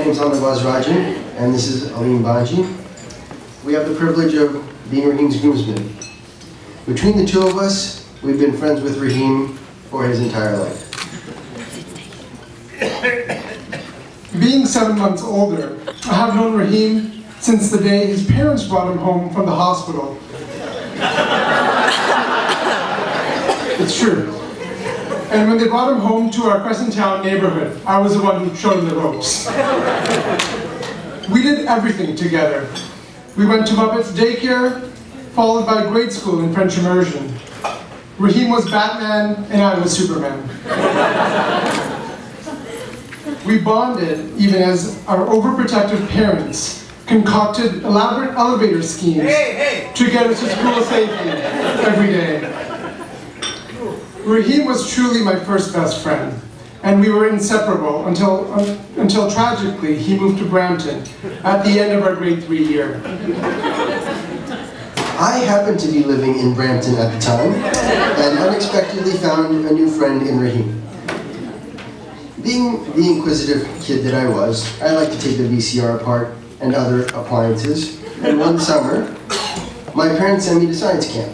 name is Rahim, and this is Alim Banji. We have the privilege of being Rahim's groomsmen. Between the two of us, we've been friends with Rahim for his entire life. Being 7 months older, I have known Rahim since the day his parents brought him home from the hospital. It's true. And when they brought him home to our Crescent Town neighborhood, I was the one who showed him the ropes. We did everything together. We went to Muppets daycare, followed by grade school in French immersion. Rahim was Batman, and I was Superman. We bonded even as our overprotective parents concocted elaborate elevator schemes to get us to school safely every day. Rahim was truly my first best friend, and we were inseparable until tragically he moved to Brampton at the end of our grade 3 year. I happened to be living in Brampton at the time, and unexpectedly found a new friend in Rahim. Being the inquisitive kid that I was, I liked to take the VCR apart and other appliances, and one summer, my parents sent me to science camp.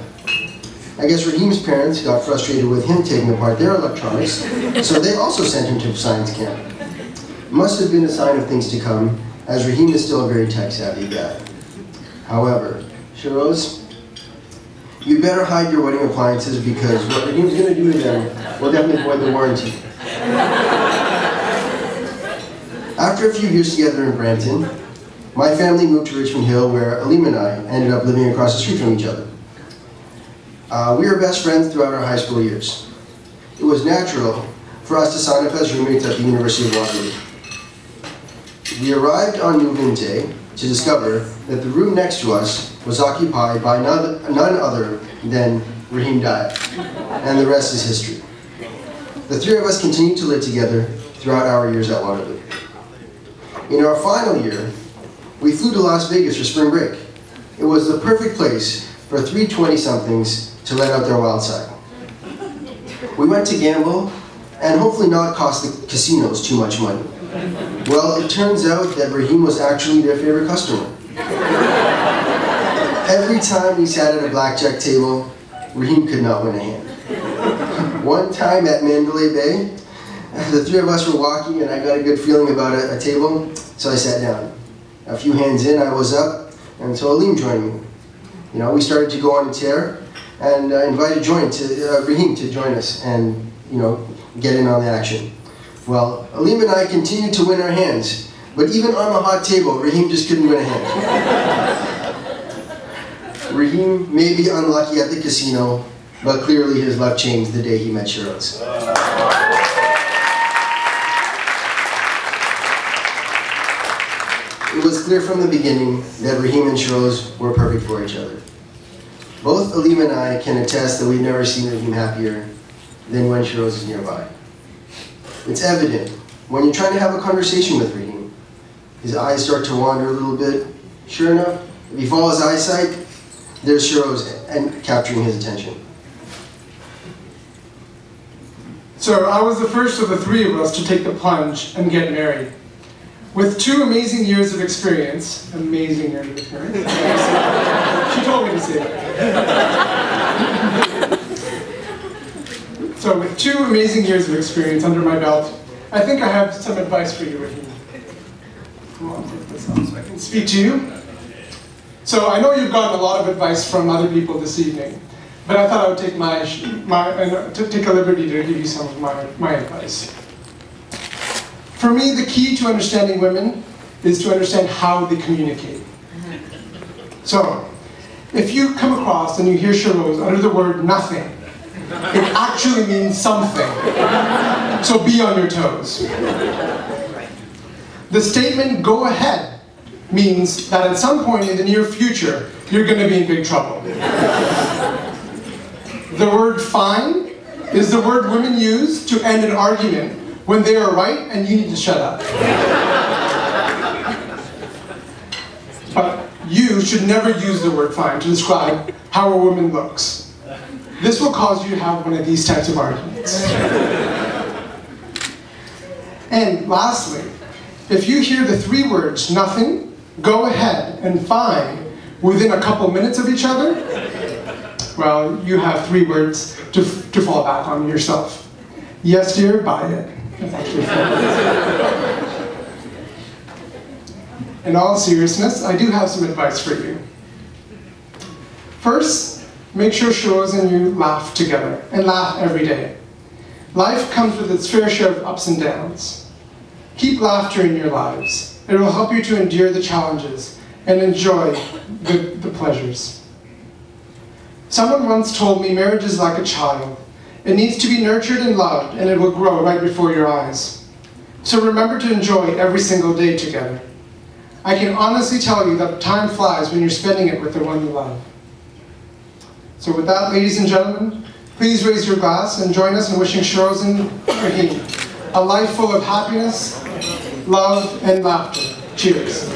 I guess Rahim's parents got frustrated with him taking apart their electronics, so they also sent him to science camp. It must have been a sign of things to come, as Rahim is still a very tech-savvy guy. However, Shehrose, you better hide your wedding appliances because what Rahim's going to do to them will definitely void the warranty. After a few years together in Brampton, my family moved to Richmond Hill, where Alim and I ended up living across the street from each other. We were best friends throughout our high school years. It was natural for us to sign up as roommates at the University of Waterloo. We arrived on move-in day to discover that the room next to us was occupied by none other than Rahim Diet, and the rest is history. The three of us continued to live together throughout our years at Waterloo. In our final year, we flew to Las Vegas for spring break. It was the perfect place for three 20-somethings to let out their wild side. We went to gamble and hopefully not cost the casinos too much money. Well, it turns out that Rahim was actually their favorite customer. Every time we sat at a blackjack table, Rahim could not win a hand. One time at Mandalay Bay, the three of us were walking and I got a good feeling about a table, so I sat down. A few hands in, I was up, and so Alim joined me. You know, we started to go on a tear, and invited Rahim to join us and, you know, get in on the action. Well, Alim and I continued to win our hands, but even on the hot table, Rahim just couldn't win a hand. Rahim may be unlucky at the casino, but clearly his luck changed the day he met Shehrose. It was clear from the beginning that Rahim and Shehrose were perfect for each other. Both Alim and I can attest that we've never seen Rahim happier than when Shehrose is nearby. It's evident when you're trying to have a conversation with Rahim. His eyes start to wander a little bit. Sure enough, if you follow his eyesight, there's Shehrose and capturing his attention. So I was the first of the three of us to take the plunge and get married. With 2 amazing years of experience, she told me to say that. So with 2 amazing years of experience under my belt, I think I have some advice for you, Rahim. Come on, take this off so I can speak to you. So I know you've gotten a lot of advice from other people this evening, but I thought I would take take a liberty to give you some of my advice. For me, the key to understanding women is to understand how they communicate. So, if you come across and you hear Shehrose utter the word nothing, it actually means something. So be on your toes. The statement, go ahead, means that at some point in the near future, you're going to be in big trouble. The word fine is the word women use to end an argument when they are right and you need to shut up. But you should never use the word fine to describe how a woman looks. This will cause you to have one of these types of arguments. And lastly, If you hear the 3 words, nothing, go ahead, and fine, within a couple minutes of each other, well, you have 3 words to fall back on yourself. Yes, dear, buy it. That's actually 4 words. In all seriousness, I do have some advice for you. First, make sure Shehrose and you laugh together, and laugh every day. Life comes with its fair share of ups and downs. Keep laughter in your lives. It will help you to endure the challenges and enjoy the pleasures. Someone once told me marriage is like a child. It needs to be nurtured and loved, and it will grow right before your eyes. So remember to enjoy every single day together. I can honestly tell you that time flies when you're spending it with the one you love. So with that, ladies and gentlemen, please raise your glass and join us in wishing Shehrose and Rahim a life full of happiness, love, and laughter. Cheers.